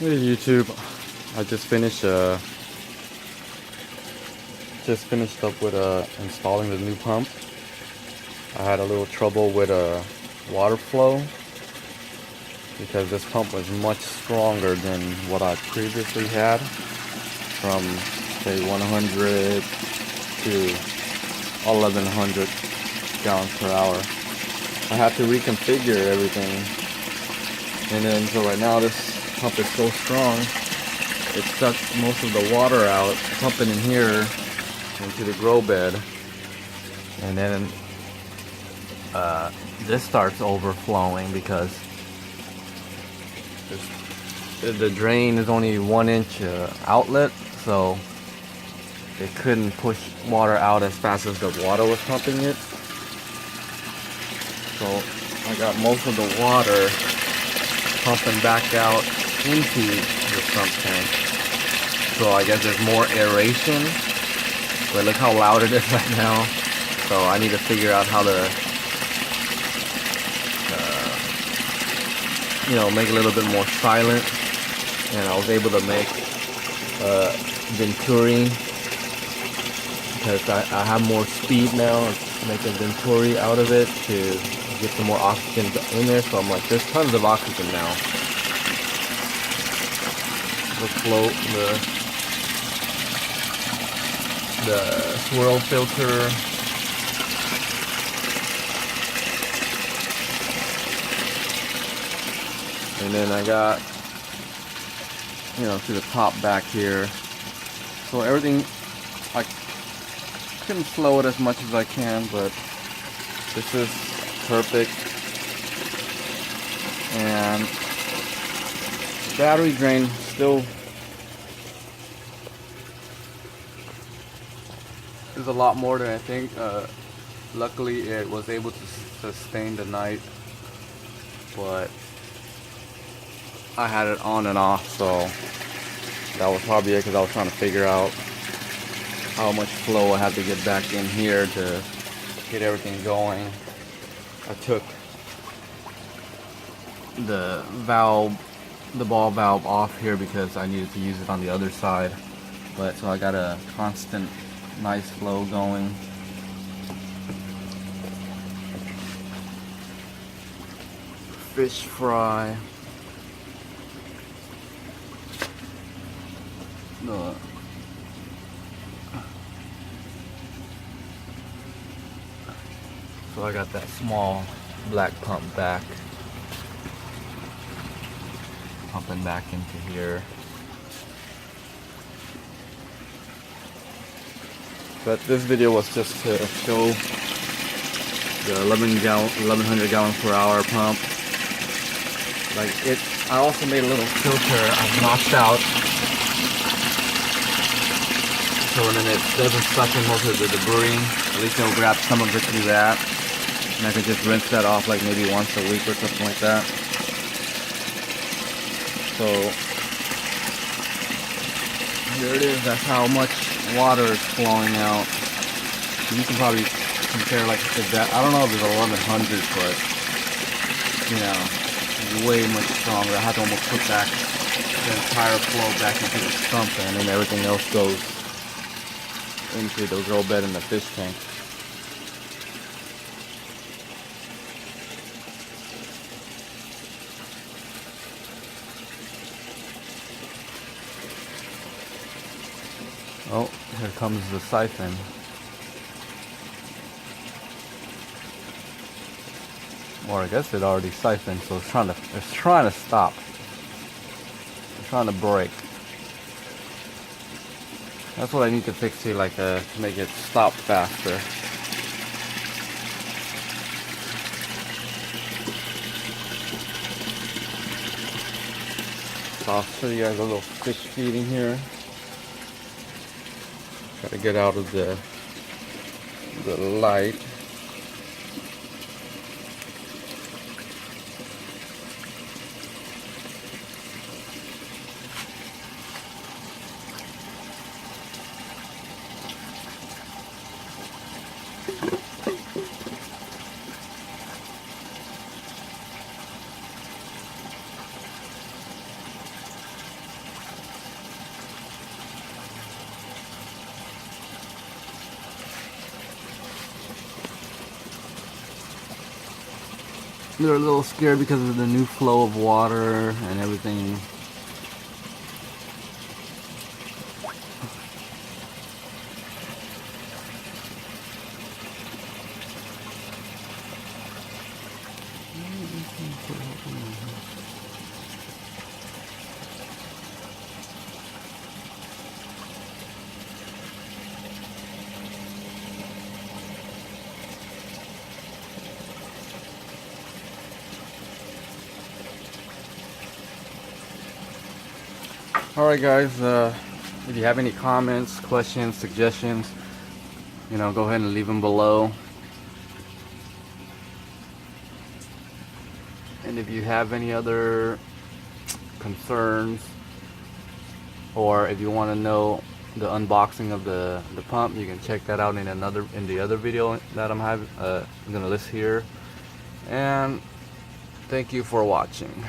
Hey YouTube, I just finished up with installing the new pump. I had a little trouble with water flow because this pump was much stronger than what I previously had, from say 100 to 1100 gallons per hour. I had to reconfigure everything, and then so right now this pump is so strong it sucks most of the water out, pumping in here into the grow bed, and then this starts overflowing because the drain is only 1-inch outlet, so it couldn't push water out as fast as the water was pumping it. So I got most of the water pumping back out into the sump tank. So I guess there's more aeration. But look how loud it is right now. So I need to figure out how to make it a little bit more silent. And I was able to make Venturi, because I have more speed now. Make a Venturi out of it to get some more oxygen in there. So I'm like, there's tons of oxygen now. The float, the swirl filter. And then I got, to the top back here. So everything, I couldn't slow it as much as I can, but this is perfect. And battery drain still is a lot more than I think. Luckily it was able to sustain the night, but I had it on and off, so that was probably it, because I was trying to figure out how much flow I had to get back in here to get everything going. I took the ball valve off here because I needed to use it on the other side, but so I got a constant nice flow going. Fish fry. So I got that small black pump back, pumping back into here. But this video was just to show the 1100 gallons per hour pump. I also made a little filter I've notched out, so then it doesn't suck in most of the debris. At least it'll grab some of it through that. And I can just rinse that off like maybe once a week or something like that. So here it is. That's how much water is flowing out. You can probably compare like to that. I don't know if it's 1100, but way much stronger. I have to almost put back the entire flow back into the sump, and then everything else goes into the grow bed in the fish tank. Oh, here comes the siphon. Or I guess it already siphoned, so it's trying to stop. It's trying to break. That's what I need to fix here, to make it stop faster. So I'll show you guys a little fish feeding here. Try to get out of the light. they're a little scared because of the new flow of water and everything. Alright guys, if you have any comments, questions, suggestions, you know, go ahead and leave them below. And if you have any other concerns, or if you want to know the unboxing of the pump, you can check that out in the other video that I'm gonna list here. And thank you for watching.